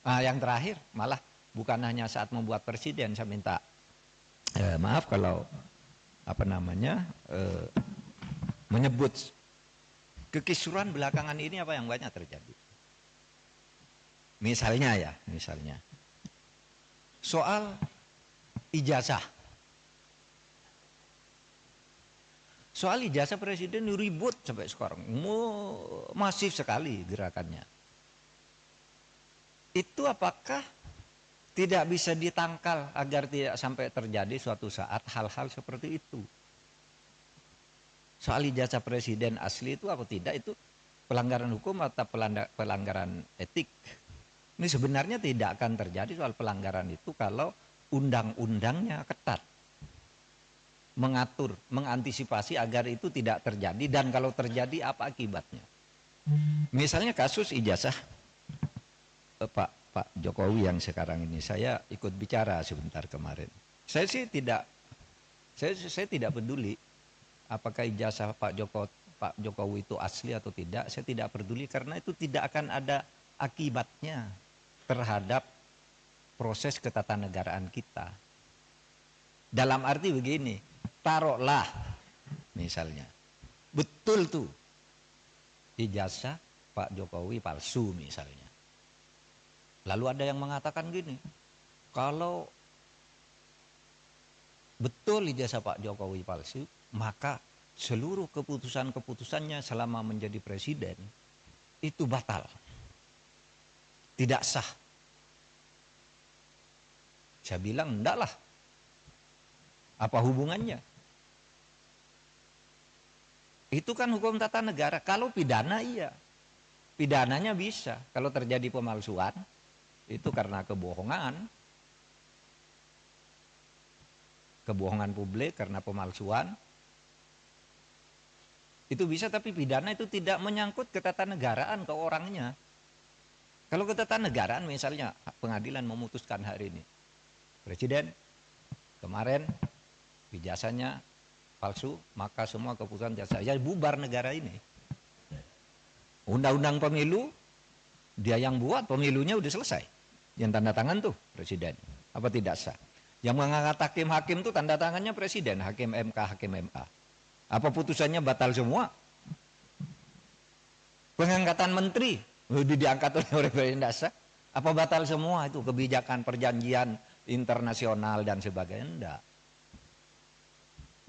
Yang terakhir malah bukan hanya saat membuat presiden, saya minta maaf kalau menyebut kekisruhan belakangan ini apa yang banyak terjadi. Misalnya soal ijazah. Soal ijazah presiden ribut sampai sekarang, masif sekali gerakannya. Itu apakah tidak bisa ditangkal agar tidak sampai terjadi suatu saat hal-hal seperti itu? Soal ijazah presiden asli itu apa tidak, itu pelanggaran hukum atau pelanggaran etik? Ini sebenarnya tidak akan terjadi soal pelanggaran itu kalau undang-undangnya ketat, mengatur, mengantisipasi agar itu tidak terjadi, dan kalau terjadi apa akibatnya. Misalnya kasus ijazah Pak Jokowi yang sekarang ini, saya ikut bicara sebentar kemarin. Saya tidak peduli apakah ijazah Pak Jokowi itu asli atau tidak. Saya tidak peduli karena itu tidak akan ada akibatnya terhadap proses ketatanegaraan kita. Dalam arti begini, taruhlah misalnya betul tuh ijazah Pak Jokowi palsu misalnya. Lalu ada yang mengatakan gini, kalau betul ijazah Pak Jokowi palsu, maka seluruh keputusan-keputusannya selama menjadi presiden itu batal, tidak sah. Saya bilang enggak lah. Apa hubungannya? Itu kan hukum tata negara. Kalau pidana iya. Pidananya bisa. Kalau terjadi pemalsuan, itu karena kebohongan. Kebohongan publik karena pemalsuan. Itu bisa, tapi pidana itu tidak menyangkut ketatanegaraan ke orangnya. Kalau ketatanegaraan misalnya pengadilan memutuskan hari ini, presiden kemarin ijazahnya palsu, maka semua keputusan jasa ya bubar negara ini. Undang-undang pemilu dia yang buat, pemilunya udah selesai, yang tanda tangan tuh presiden, apa tidak sah? Yang mengangkat hakim-hakim tuh tanda tangannya presiden, hakim MK, hakim MA. Apa putusannya batal semua? Pengangkatan menteri udah diangkat oleh presiden, tidak sah? Apa batal semua itu kebijakan perjanjian internasional dan sebagainya? Enggak.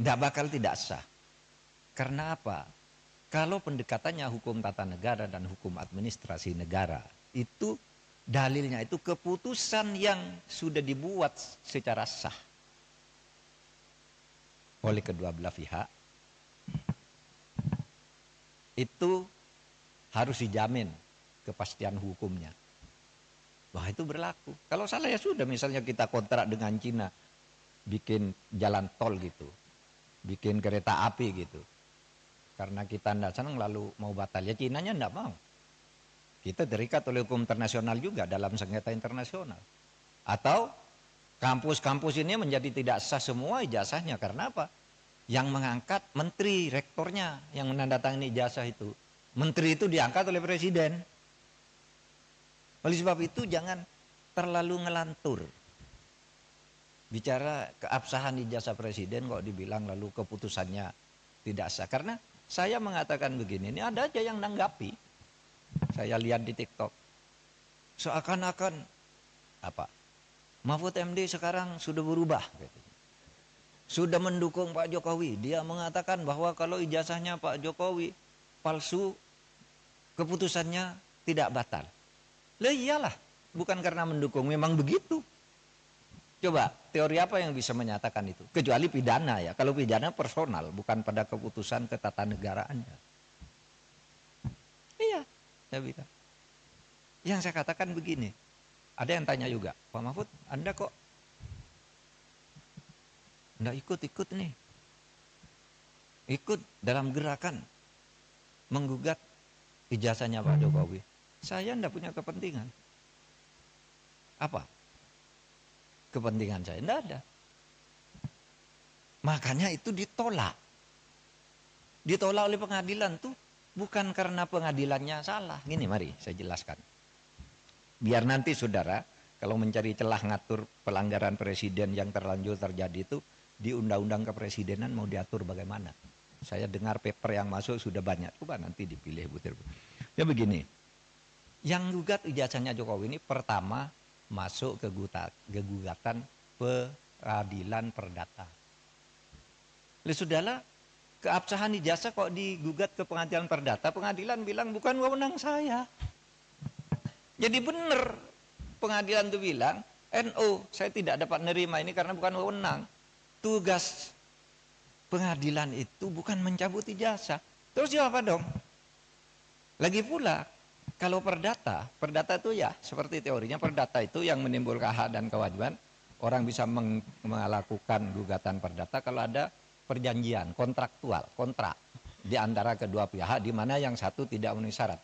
Enggak bakal tidak sah. Karena apa? Kalau pendekatannya hukum tata negara dan hukum administrasi negara, itu dalilnya itu keputusan yang sudah dibuat secara sah oleh kedua belah pihak, itu harus dijamin kepastian hukumnya. Wah, itu berlaku. Kalau salah ya sudah, misalnya kita kontrak dengan Cina, bikin jalan tol gitu, bikin kereta api gitu. Karena kita tidak senang lalu mau batal, ya Cinanya tidak mau. Kita terikat oleh hukum internasional juga dalam sengketa internasional. Atau kampus-kampus ini menjadi tidak sah semua ijazahnya. Karena apa? Yang mengangkat menteri, rektornya yang menandatangani ijazah itu. Menteri itu diangkat oleh presiden. Oleh sebab itu jangan terlalu ngelantur. Bicara keabsahan ijazah presiden kok dibilang lalu keputusannya tidak sah. Karena saya mengatakan begini, ini ada aja yang nanggapi. Saya lihat di TikTok. Seakan-akan apa? Mahfud MD sekarang sudah berubah. Sudah mendukung Pak Jokowi. Dia mengatakan bahwa kalau ijazahnya Pak Jokowi palsu, keputusannya tidak batal. Lah iyalah, bukan karena mendukung, memang begitu. Coba, teori apa yang bisa menyatakan itu? Kecuali pidana ya. Kalau pidana personal, bukan pada keputusan ketatanegaraannya. Iya, saya bilang. Yang saya katakan begini, ada yang tanya juga, Pak Mahfud, Anda kok enggak ikut-ikut nih? Ikut dalam gerakan menggugat ijazahnya Pak Jokowi. Saya enggak punya kepentingan. Apa? Kepentingan saya enggak ada. Makanya itu ditolak. Ditolak oleh pengadilan tuh bukan karena pengadilannya salah. Gini, mari saya jelaskan. Biar nanti saudara kalau mencari celah ngatur pelanggaran presiden yang terlanjur terjadi itu di undang-undang kepresidenan mau diatur bagaimana. Saya dengar paper yang masuk sudah banyak. Coba nanti dipilih butir. Ya begini, yang gugat ijazahnya Jokowi ini pertama masuk ke gugatan peradilan perdata. Sudahlah, keabsahan ijazah kok digugat ke pengadilan perdata, pengadilan bilang bukan wewenang saya. Jadi benar pengadilan itu bilang, NO saya tidak dapat nerima ini karena bukan wewenang. Tugas pengadilan itu bukan mencabut ijazah. Terus apa dong? Lagi pula, kalau perdata itu ya seperti teorinya perdata itu yang menimbulkan hak dan kewajiban. Orang bisa melakukan gugatan perdata kalau ada perjanjian kontraktual, kontrak di antara kedua pihak di mana yang satu tidak memenuhi syarat.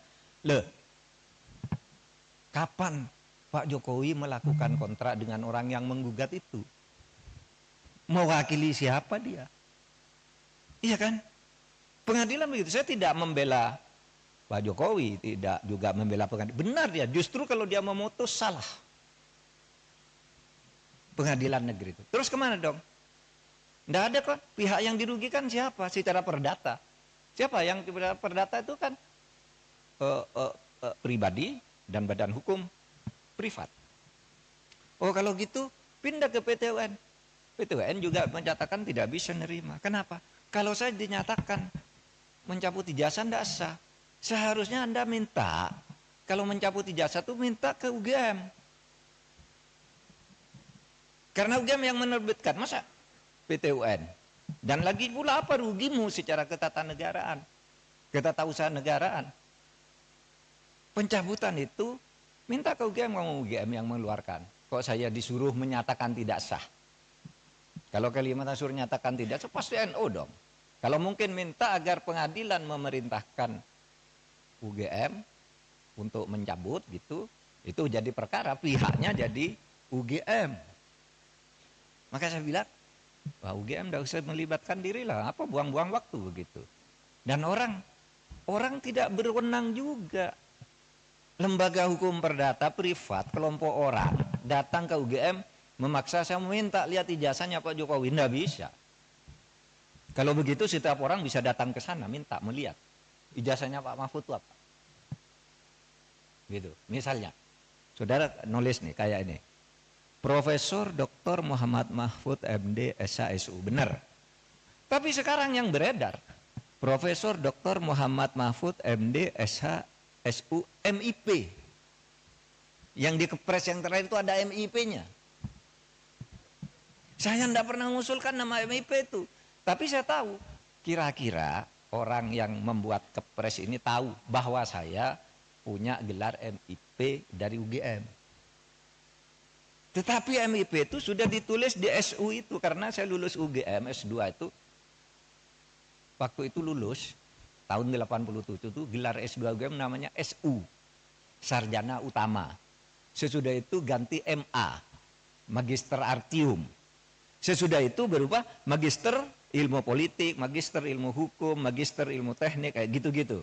Kapan Pak Jokowi melakukan kontrak dengan orang yang menggugat itu? Mewakili siapa dia? Iya kan? Pengadilan begitu. Saya tidak membela Pak Jokowi, tidak juga membela pengadilan. Benar dia, justru kalau dia memutus salah. Pengadilan negeri itu. Terus kemana dong? Tidak ada kok. Pihak yang dirugikan siapa? Secara perdata. Siapa yang perdata itu kan pribadi dan badan hukum privat. Oh kalau gitu pindah ke PT UN. PT UN juga menyatakan tidak bisa nerima. Kenapa? Kalau saya dinyatakan mencabut ijazah tidak sah. Seharusnya Anda minta, kalau mencabut ijazah itu minta ke UGM. Karena UGM yang menerbitkan, masa PT UN? Dan lagi pula apa rugimu secara ketatanegaraan, ketatausahaan negaraan? Pencabutan itu minta ke UGM, kamu UGM yang mengeluarkan. Kok saya disuruh menyatakan tidak sah? Kalau Kalimantan suruh nyatakan tidak sah, pasti NO dong. Kalau mungkin minta agar pengadilan memerintahkan UGM untuk mencabut gitu, itu jadi perkara, pihaknya jadi UGM. Maka saya bilang, wah UGM tidak usah melibatkan diri lah, apa buang-buang waktu begitu. Dan orang tidak berwenang juga. Lembaga hukum perdata privat, kelompok orang datang ke UGM memaksa saya meminta lihat ijazahnya Pak Jokowi, tidak bisa. Kalau begitu setiap orang bisa datang ke sana minta melihat ijazahnya Pak Mahfud itu apa. Gitu. Misalnya, saudara nulis nih kayak ini. Profesor Dr. Muhammad Mahfud MD SHSU, benar. Tapi sekarang yang beredar, Profesor Dr. Muhammad Mahfud MD SHSU MIP. Yang di kepres yang terakhir itu ada MIP-nya. Saya tidak pernah mengusulkan nama MIP itu. Tapi saya tahu, kira-kira orang yang membuat kepres ini tahu bahwa saya punya gelar MIP dari UGM. Tetapi MIP itu sudah ditulis di SU itu, karena saya lulus UGM S2 itu. Waktu itu lulus, tahun 87 itu gelar S2 UGM namanya SU, Sarjana Utama. Sesudah itu ganti MA, Magister Artium. Sesudah itu berubah Magister Ilmu Politik, Magister Ilmu Hukum, Magister Ilmu Teknik, kayak gitu-gitu.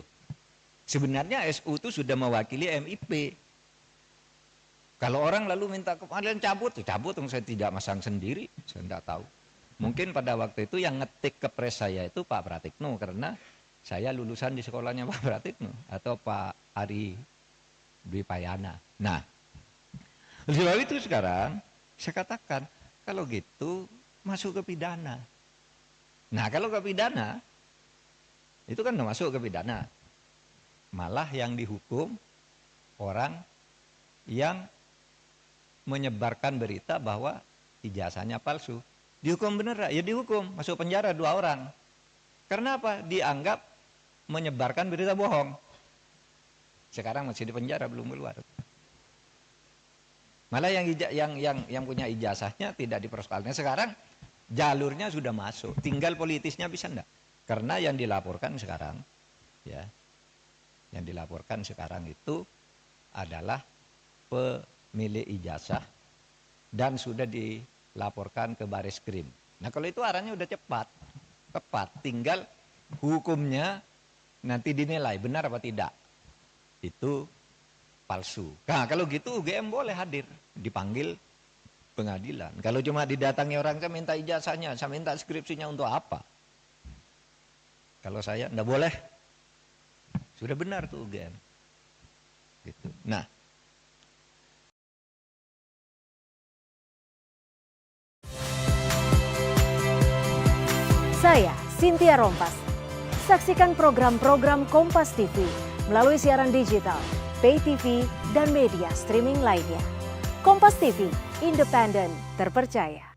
Sebenarnya SU itu sudah mewakili MIP. Kalau orang lalu minta kemarin cabut saya tidak masang sendiri, saya tidak tahu. Mungkin pada waktu itu yang ngetik kepres saya itu Pak Pratikno, karena saya lulusan di sekolahnya Pak Pratikno atau Pak Ari Dwi Payana. Nah, sebab itu sekarang saya katakan kalau gitu masuk ke pidana. Nah kalau ke pidana itu kan masuk ke pidana, malah yang dihukum orang yang menyebarkan berita bahwa ijazahnya palsu. Dihukum bener ya dihukum, masuk penjara 2 orang. Karena apa? Dianggap menyebarkan berita bohong. Sekarang masih di penjara, belum keluar. Malah yang punya ijazahnya tidak dipersoalkan. Sekarang jalurnya sudah masuk, tinggal politisnya bisa enggak? Karena yang dilaporkan sekarang ya. Yang dilaporkan sekarang itu adalah pemilik ijazah dan sudah dilaporkan ke Bareskrim. Nah kalau itu arahnya udah tepat, tinggal hukumnya nanti dinilai benar apa tidak. Itu palsu. Nah kalau gitu UGM boleh hadir, dipanggil pengadilan. Kalau cuma didatangi orang, saya minta ijazahnya, saya minta skripsinya untuk apa? Kalau saya enggak boleh. Sudah benar tuh UGM. Gitu. Nah, saya Cynthia Rompas. Saksikan program-program Kompas TV melalui siaran digital, pay TV, dan media streaming lainnya. Kompas TV, independen, terpercaya.